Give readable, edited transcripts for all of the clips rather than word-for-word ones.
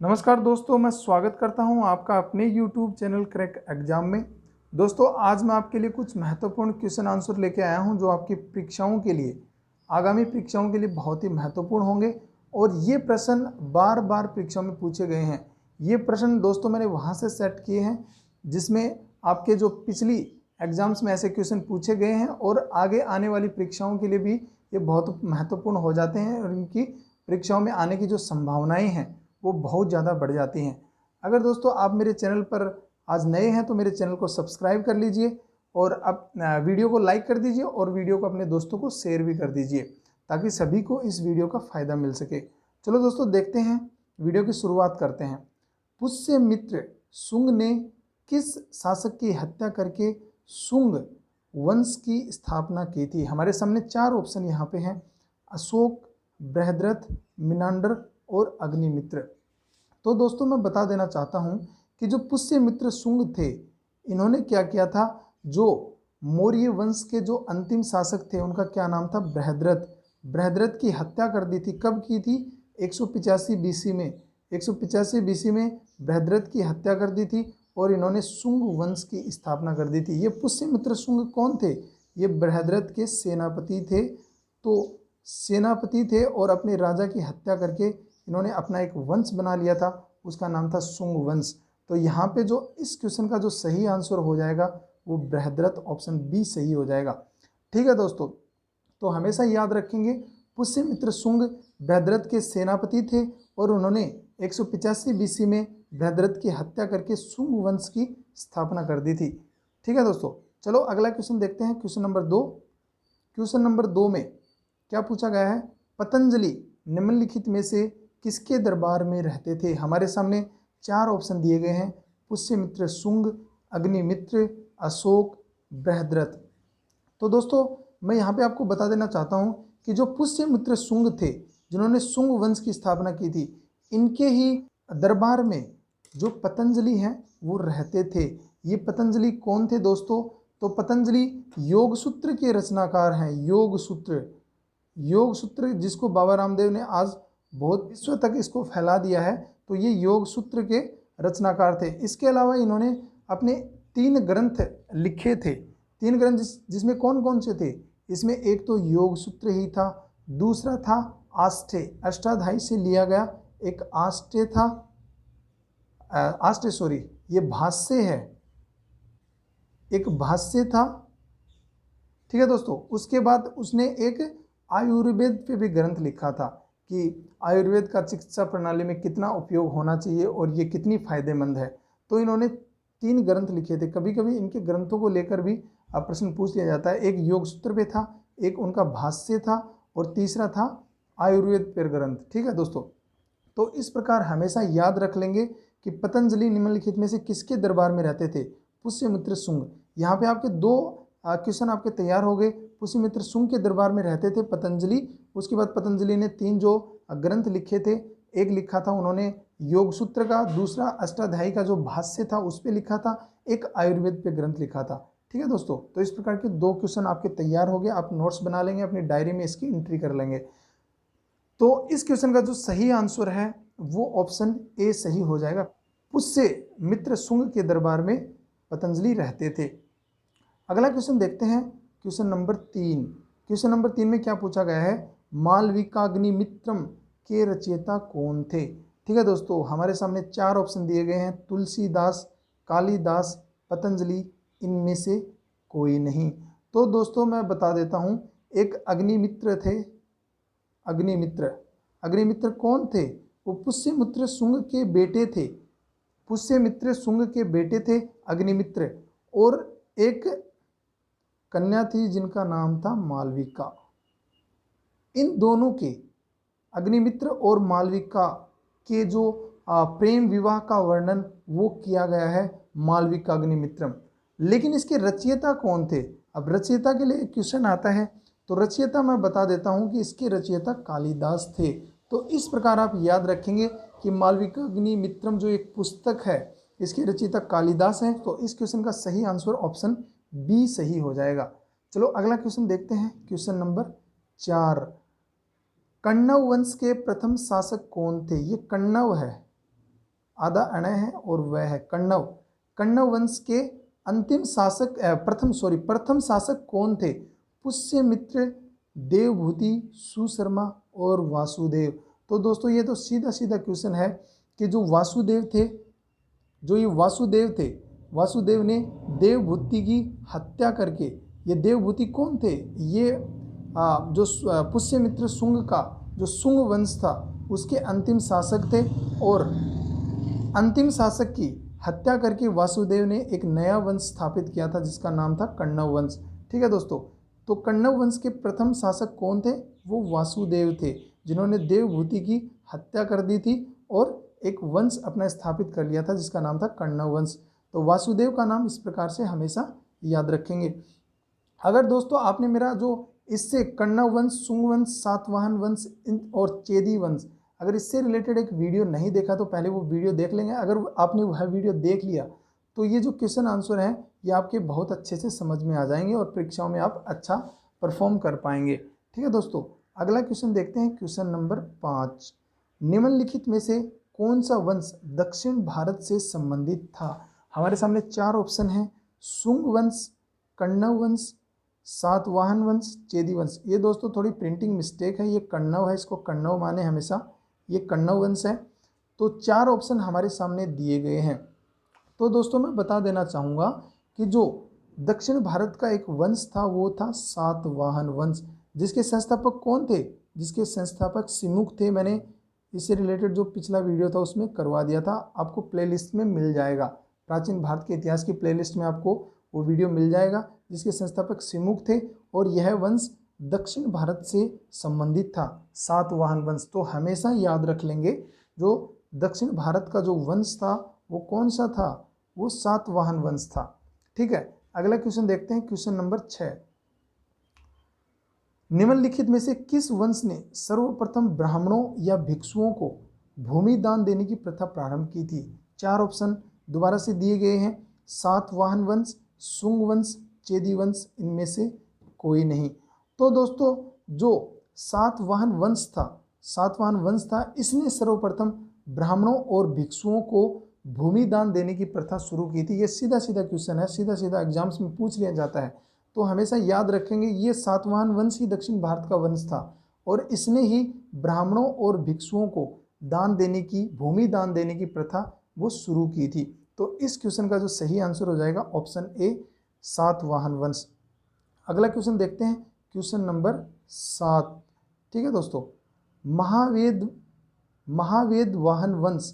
नमस्कार दोस्तों, मैं स्वागत करता हूं आपका अपने YouTube चैनल क्रैक एग्जाम में। दोस्तों, आज मैं आपके लिए कुछ महत्वपूर्ण क्वेश्चन आंसर लेके आया हूं जो आपकी परीक्षाओं के लिए, आगामी परीक्षाओं के लिए बहुत ही महत्वपूर्ण होंगे। और ये प्रश्न बार बार परीक्षाओं में पूछे गए हैं। ये प्रश्न दोस्तों मैंने वहाँ से सेट किए हैं जिसमें आपके जो पिछली एग्जाम्स में ऐसे क्वेश्चन पूछे गए हैं और आगे आने वाली परीक्षाओं के लिए भी ये बहुत महत्वपूर्ण हो जाते हैं और इनकी परीक्षाओं में आने की जो संभावनाएँ हैं वो बहुत ज़्यादा बढ़ जाती हैं। अगर दोस्तों आप मेरे चैनल पर आज नए हैं तो मेरे चैनल को सब्सक्राइब कर लीजिए और अब वीडियो को लाइक कर दीजिए और वीडियो को अपने दोस्तों को शेयर भी कर दीजिए ताकि सभी को इस वीडियो का फ़ायदा मिल सके। चलो दोस्तों, देखते हैं, वीडियो की शुरुआत करते हैं। पुष्यमित्र शुंग ने किस शासक की हत्या करके शुंग वंश की स्थापना की थी? हमारे सामने चार ऑप्शन यहाँ पे हैं: अशोक, बृहद्रथ, मिनांडर और अग्निमित्र। तो दोस्तों मैं बता देना चाहता हूं कि जो पुष्यमित्र शुंग थे, इन्होंने क्या किया था, जो मौर्य वंश के जो अंतिम शासक थे उनका क्या नाम था? बृहद्रथ। बृहद्रथ की हत्या कर दी थी। कब की थी? 185 बीसी में। 185 बीसी में बृहद्रथ की हत्या कर दी थी और इन्होंने शुंग वंश की स्थापना कर दी थी। ये पुष्यमित्र शुंग कौन थे? ये बृहद्रथ के सेनापति थे। तो सेनापति थे और अपने राजा की हत्या करके इन्होंने अपना एक वंश बना लिया था, उसका नाम था शुंग वंश। तो यहाँ पे जो इस क्वेश्चन का जो सही आंसर हो जाएगा वो बृहद्रथ, ऑप्शन बी सही हो जाएगा। ठीक है दोस्तों, तो हमेशा याद रखेंगे पुष्यमित्र शुंग बृहद्रथ के सेनापति थे और उन्होंने 185 बीसी में बृहद्रथ की हत्या करके शुंग वंश की स्थापना कर दी थी। ठीक है दोस्तों, चलो अगला क्वेश्चन देखते हैं। Question number 2। क्वेश्चन नंबर 2 में क्या पूछा गया है? पतंजलि निम्नलिखित में से किसके दरबार में रहते थे? हमारे सामने चार ऑप्शन दिए गए हैं: पुष्यमित्र शुंग, अग्निमित्र, अशोक, बृहद्रथ। तो दोस्तों मैं यहाँ पे आपको बता देना चाहता हूँ कि जो पुष्यमित्र शुंग थे, जिन्होंने शुंग वंश की स्थापना की थी, इनके ही दरबार में जो पतंजलि हैं वो रहते थे। ये पतंजलि कौन थे दोस्तों? तो पतंजलि योग सूत्र के रचनाकार हैं। योग सूत्र जिसको बाबा रामदेव ने आज बहुत विश्व तक इसको फैला दिया है, तो ये योग सूत्र के रचनाकार थे। इसके अलावा इन्होंने अपने 3 ग्रंथ लिखे थे। 3 ग्रंथ जिसमें कौन कौन से थे? इसमें एक तो योग सूत्र ही था, दूसरा था आष्टे, अष्टाध्यायी से लिया गया एक आष्टे था, ये भाष्य है, एक भाष्य था। ठीक है दोस्तों, उसके बाद उसने एक आयुर्वेद पे भी ग्रंथ लिखा था कि आयुर्वेद का चिकित्सा प्रणाली में कितना उपयोग होना चाहिए और ये कितनी फायदेमंद है। तो इन्होंने 3 ग्रंथ लिखे थे। कभी कभी इनके ग्रंथों को लेकर भी प्रश्न पूछ लिया जाता है। एक योग सूत्र पे था, एक उनका भाष्य था और तीसरा था आयुर्वेद पर ग्रंथ। ठीक है दोस्तों, तो इस प्रकार हमेशा याद रख लेंगे कि पतंजलि निम्नलिखित में से किसके दरबार में रहते थे? पुष्यमित्र शुंग। यहाँ पे आपके 2 क्वेश्चन आपके तैयार हो गए। पुष्यमित्र शुंग के दरबार में रहते थे पतंजलि। उसके बाद पतंजलि ने 3 जो ग्रंथ लिखे थे, एक लिखा था उन्होंने योग सूत्र का, दूसरा अष्टाध्यायी का जो भाष्य था उस पर लिखा था, एक आयुर्वेद पे ग्रंथ लिखा था। ठीक है दोस्तों, तो इस प्रकार के 2 क्वेश्चन आपके तैयार हो गए। आप नोट्स बना लेंगे, अपनी डायरी में इसकी एंट्री कर लेंगे। तो इस क्वेश्चन का जो सही आंसर है वो ऑप्शन ए सही हो जाएगा। पुष्यमित्र शुंग के दरबार में पतंजलि रहते थे। अगला क्वेश्चन देखते हैं, क्वेश्चन नंबर 3। क्वेश्चन नंबर 3 में क्या पूछा गया है? मालविकाग्निमित्रम के रचयिता कौन थे? ठीक है दोस्तों, हमारे सामने 4 ऑप्शन दिए गए हैं: तुलसीदास, कालिदास, पतंजलि, इनमें से कोई नहीं। तो दोस्तों मैं बता देता हूं, एक अग्निमित्र थे। अग्निमित्र कौन थे? वो पुष्यमित्र शुंग के बेटे थे। पुष्यमित्र शुंग के बेटे थे अग्निमित्र, और एक कन्या थी जिनका नाम था मालविका। इन दोनों के, अग्निमित्र और मालविका के जो प्रेम विवाह का वर्णन वो किया गया है मालविका अग्निमित्रम। लेकिन इसके रचयिता कौन थे? अब रचयिता के लिए क्वेश्चन आता है, तो रचयिता मैं बता देता हूं कि इसके रचयिता कालिदास थे। तो इस प्रकार आप याद रखेंगे कि मालविका अग्निमित्रम जो एक पुस्तक है, इसके रचयिता कालिदास हैं। तो इस क्वेश्चन का सही आंसर ऑप्शन बी सही हो जाएगा। चलो अगला क्वेश्चन देखते हैं, क्वेश्चन नंबर 4। कण्व वंश के प्रथम शासक कौन थे? ये कण्व है, आधा अणय है और वह है कण्व। कण्व वंश के अंतिम शासक प्रथम शासक कौन थे? पुष्यमित्र, देवभूति, सुशर्मा और वासुदेव। तो दोस्तों ये तो सीधा सीधा क्वेश्चन है कि जो वासुदेव थे, वासुदेव ने देवभूति की हत्या करके, ये देवभूति कौन थे? ये जो पुष्यमित्र शुंग का जो शुंग वंश था उसके अंतिम शासक थे, और अंतिम शासक की हत्या करके वासुदेव ने एक नया वंश स्थापित किया था जिसका नाम था कण्व वंश। ठीक है दोस्तों, तो कण्व वंश के प्रथम शासक कौन थे? वो वासुदेव थे, जिन्होंने देवभूति की हत्या कर दी थी और एक वंश अपना स्थापित कर लिया था जिसका नाम था कण्व वंश। तो वासुदेव का नाम इस प्रकार से हमेशा याद रखेंगे। अगर दोस्तों आपने मेरा जो इससे कण्व वंश, शुंग वंश, सातवाहन वंश और चेदी वंश, अगर इससे रिलेटेड एक वीडियो नहीं देखा तो पहले वो वीडियो देख लेंगे। अगर आपने वह वीडियो देख लिया तो ये जो क्वेश्चन आंसर हैं ये आपके बहुत अच्छे से समझ में आ जाएंगे और परीक्षाओं में आप अच्छा परफॉर्म कर पाएंगे। ठीक है दोस्तों, अगला क्वेश्चन देखते हैं, क्वेश्चन नंबर 5। निम्नलिखित में से कौन सा वंश दक्षिण भारत से संबंधित था? हमारे सामने 4 ऑप्शन हैं, शुंग वंश, कण्व वंश, सातवाहन वंश, चेदी वंश। ये दोस्तों थोड़ी प्रिंटिंग मिस्टेक है, ये कण्व है, इसको कण्व माने हमेशा, ये कण्व वंश है। तो 4 ऑप्शन हमारे सामने दिए गए हैं। तो दोस्तों मैं बता देना चाहूँगा कि जो दक्षिण भारत का एक वंश था वो था सातवाहन वंश, जिसके संस्थापक कौन थे? जिसके संस्थापक सिमुख थे। मैंने इससे रिलेटेड जो पिछला वीडियो था उसमें करवा दिया था, आपको प्लेलिस्ट में मिल जाएगा, प्राचीन भारत के इतिहास की प्लेलिस्ट में आपको वो वीडियो मिल जाएगा, जिसके संस्थापक सिमुख थे और यह वंश दक्षिण भारत से संबंधित था, सातवाहन वंश। तो हमेशा याद रख लेंगे जो दक्षिण भारत का जो वंश था वो कौन सा था? वो सातवाहन वंश था। ठीक है, अगला क्वेश्चन देखते हैं, क्वेश्चन नंबर 6। निम्नलिखित में से किस वंश ने सर्वप्रथम ब्राह्मणों या भिक्षुओं को भूमि दान देने की प्रथा प्रारंभ की थी? 4 ऑप्शन दोबारा से दिए गए हैं, सातवाहन वंश, शुंग वंश, चेदी वंश, इनमें से कोई नहीं। तो दोस्तों जो सातवाहन वंश था इसने सर्वप्रथम ब्राह्मणों और भिक्षुओं को भूमि दान देने की प्रथा शुरू की थी। ये सीधा सीधा क्वेश्चन है, सीधा सीधा एग्जाम्स में पूछ लिया जाता है, तो हमेशा याद रखेंगे ये सातवाहन वंश ही दक्षिण भारत का वंश था और इसने ही ब्राह्मणों और भिक्षुओं को भूमि दान देने की प्रथा वो शुरू की थी। तो इस क्वेश्चन का जो सही आंसर हो जाएगा ऑप्शन ए, सातवाहन वंश। अगला क्वेश्चन देखते हैं, क्वेश्चन नंबर 7। ठीक है दोस्तों, महावेदवाहन वंश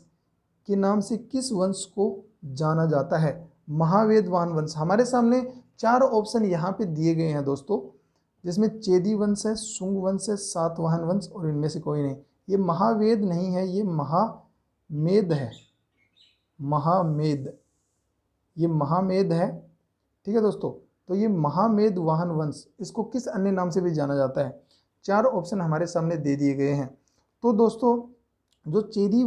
के नाम से किस वंश को जाना जाता है? महावेदवाहन वंश, हमारे सामने 4 ऑप्शन यहाँ पे दिए गए हैं दोस्तों, जिसमें चेदी वंश है, शुंग वंश है, सातवाहन वंश और इनमें से कोई नहीं। ये महावेद नहीं है, ये महामेद है, ये महामेद है। ठीक है दोस्तों, तो ये महामेदवाहन वंश, इसको किस अन्य नाम से भी जाना जाता है? 4 ऑप्शन हमारे सामने दे दिए गए हैं। तो दोस्तों जो चेदी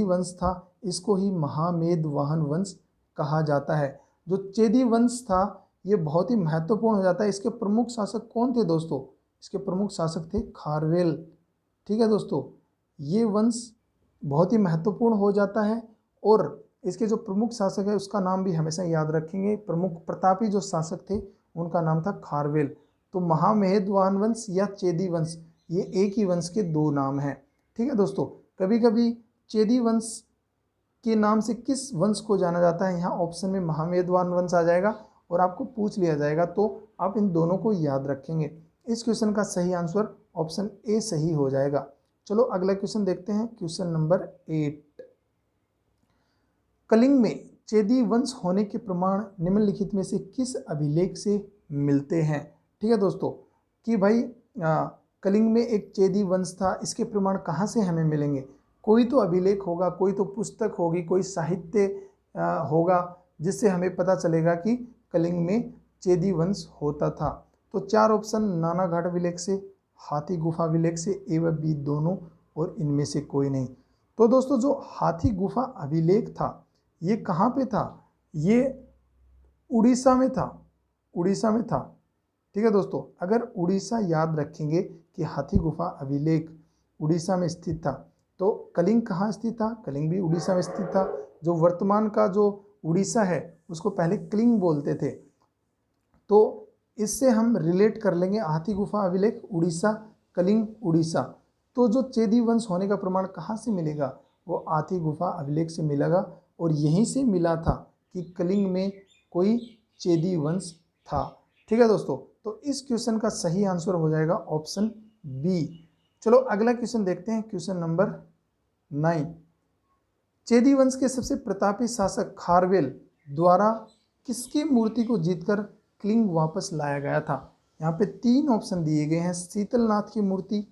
वंश था इसको ही महामेदवाहन वंश कहा जाता है। जो चेदी वंश था ये बहुत ही महत्वपूर्ण हो जाता है। इसके प्रमुख शासक कौन थे दोस्तों? इसके प्रमुख शासक थे खारवेल। ठीक है दोस्तों, ये वंश बहुत ही महत्वपूर्ण हो जाता है और इसके जो प्रमुख शासक है उसका नाम भी हमेशा याद रखेंगे। प्रमुख प्रतापी जो शासक थे उनका नाम था खारवेल। तो महामेदवाहन वंश या चेदी वंश ये एक ही वंश के 2 नाम हैं। ठीक है दोस्तों, कभी कभी चेदी वंश के नाम से किस वंश को जाना जाता है, यहाँ ऑप्शन में महामेदवाहन वंश आ जाएगा और आपको पूछ लिया जाएगा, तो आप इन दोनों को याद रखेंगे। इस क्वेश्चन का सही आंसर ऑप्शन ए सही हो जाएगा। चलो अगला क्वेश्चन देखते हैं, क्वेश्चन नंबर 8। कलिंग में चेदी वंश होने के प्रमाण निम्नलिखित में से किस अभिलेख से मिलते हैं? ठीक है दोस्तों, कि भाई कलिंग में एक चेदी वंश था, इसके प्रमाण कहाँ से हमें मिलेंगे? कोई तो अभिलेख होगा, कोई तो पुस्तक होगी, कोई साहित्य होगा जिससे हमें पता चलेगा कि कलिंग में चेदी वंश होता था। तो 4 ऑप्शन, नानाघाट अभिलेख से, हाथी गुफा अभिलेख से, ए व बी दोनों और इनमें से कोई नहीं। तो दोस्तों जो हाथी गुफा अभिलेख था ये कहाँ पे था? ये उड़ीसा में था, उड़ीसा में था। ठीक है दोस्तों, अगर उड़ीसा याद रखेंगे कि हाथी गुफा अभिलेख उड़ीसा में स्थित था, तो कलिंग कहाँ स्थित था? कलिंग भी उड़ीसा में स्थित था। जो वर्तमान का जो उड़ीसा है उसको पहले कलिंग बोलते थे। तो इससे हम रिलेट कर लेंगे हाथी गुफा अभिलेख उड़ीसा, कलिंग उड़ीसा। तो जो चेदी वंश होने का प्रमाण कहाँ से मिलेगा? वो हाथी गुफा अभिलेख से मिलेगा, और यहीं से मिला था कि कलिंग में कोई चेदी वंश था। ठीक है दोस्तों, तो इस क्वेश्चन का सही आंसर हो जाएगा ऑप्शन बी। चलो अगला क्वेश्चन देखते हैं, क्वेश्चन नंबर 9। चेदी वंश के सबसे प्रतापी शासक खारवेल द्वारा किसकी मूर्ति को जीतकर कलिंग वापस लाया गया था? यहाँ पे 3 ऑप्शन दिए गए हैं, शीतलनाथ की मूर्ति,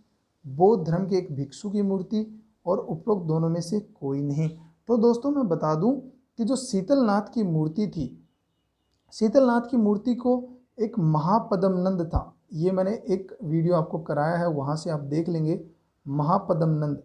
बौद्ध धर्म के एक भिक्षु की मूर्ति, और उपरोक्त दोनों में से कोई नहीं। तो दोस्तों मैं बता दूं कि जो शीतलनाथ की मूर्ति थी, शीतलनाथ की मूर्ति को एक महापद्मनंद था, ये मैंने एक वीडियो आपको कराया है, वहाँ से आप देख लेंगे। महापद्मनंद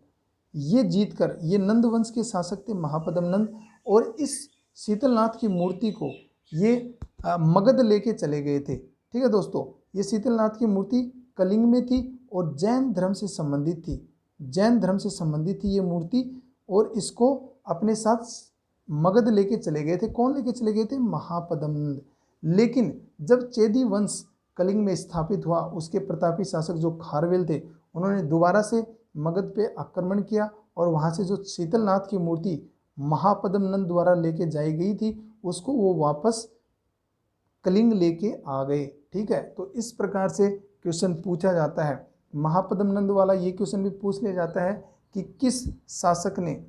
ये जीतकर, ये नंद वंश के शासक थे महापद्मनंद, और इस शीतलनाथ की मूर्ति को ये मगध लेके चले गए थे। ठीक है दोस्तों, ये शीतलनाथ की मूर्ति कलिंग में थी और जैन धर्म से संबंधित थी, जैन धर्म से संबंधित थी ये मूर्ति, और इसको अपने साथ मगध लेके चले गए थे। कौन लेके चले गए थे? महापद्मनंद। लेकिन जब चेदी वंश कलिंग में स्थापित हुआ, उसके प्रतापी शासक जो खारवेल थे, उन्होंने दोबारा से मगध पे आक्रमण किया, और वहाँ से जो शीतलनाथ की मूर्ति महापद्मनंद द्वारा लेके जाई गई थी, उसको वो वापस कलिंग लेके आ गए। ठीक है, तो इस प्रकार से क्वेश्चन पूछा जाता है। महापद्मनंद वाला ये क्वेश्चन भी पूछ लिया जाता है कि किस शासक ने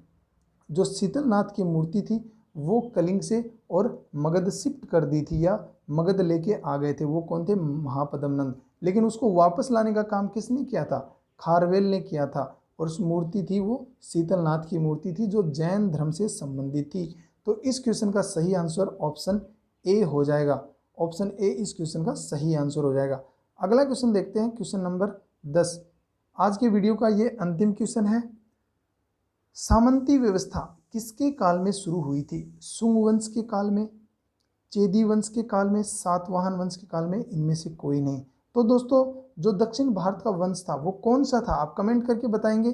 जो शीतलनाथ की मूर्ति थी वो कलिंग से और मगध शिफ्ट कर दी थी, या मगध लेके आ गए थे, वो कौन थे? महापद्मनंद। लेकिन उसको वापस लाने का काम किसने किया था? खारवेल ने किया था, और उस मूर्ति थी वो शीतलनाथ की मूर्ति थी जो जैन धर्म से संबंधित थी। तो इस क्वेश्चन का सही आंसर ऑप्शन ए हो जाएगा। ऑप्शन ए इस क्वेश्चन का सही आंसर हो जाएगा। अगला क्वेश्चन देखते हैं, क्वेश्चन नंबर 10। आज के वीडियो का ये अंतिम क्वेश्चन है। सामंती व्यवस्था किसके काल में शुरू हुई थी? शुंग वंश के काल में, चेदी वंश के काल में, सातवाहन वंश के काल में, इनमें से कोई नहीं। तो दोस्तों जो दक्षिण भारत का वंश था वो कौन सा था? आप कमेंट करके बताएंगे।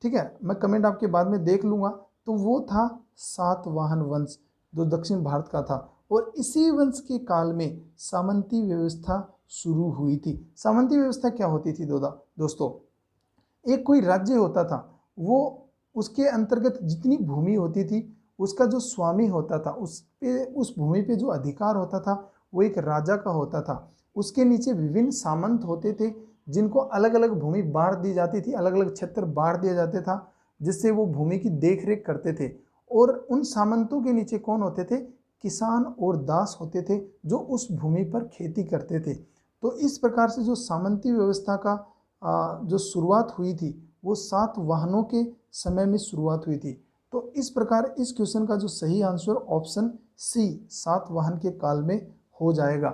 ठीक है, मैं कमेंट आपके बाद में देख लूँगा। तो वो था सातवाहन वंश जो दक्षिण भारत का था, और इसी वंश के काल में सामंती व्यवस्था शुरू हुई थी। सामंती व्यवस्था क्या होती थी दोस्तों? एक कोई राज्य होता था, वो उसके अंतर्गत जितनी भूमि होती थी उसका जो स्वामी होता था, उस भूमि पे जो अधिकार होता था वो एक राजा का होता था। उसके नीचे विभिन्न सामंत होते थे जिनको अलग अलग भूमि बांट दी जाती थी, अलग अलग क्षेत्र बांट दिया जाता था, जिससे वो भूमि की देखरेख करते थे। और उन सामंतों के नीचे कौन होते थे? किसान और दास होते थे जो उस भूमि पर खेती करते थे। तो इस प्रकार से जो सामंती व्यवस्था का जो शुरुआत हुई थी वो सातवाहनों के समय में शुरुआत हुई थी। तो इस प्रकार इस क्वेश्चन का जो सही आंसर ऑप्शन सी सातवाहन के काल में हो जाएगा।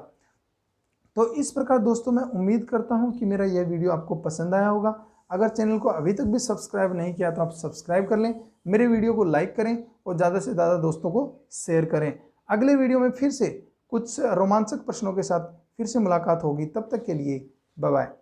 तो इस प्रकार दोस्तों मैं उम्मीद करता हूं कि मेरा यह वीडियो आपको पसंद आया होगा। अगर चैनल को अभी तक भी सब्सक्राइब नहीं किया तो आप सब्सक्राइब कर लें, मेरे वीडियो को लाइक करें और ज़्यादा से ज़्यादा दोस्तों को शेयर करें। अगले वीडियो में फिर से कुछ रोमांचक प्रश्नों के साथ फिर से मुलाकात होगी। तब तक के लिए बाय बाय।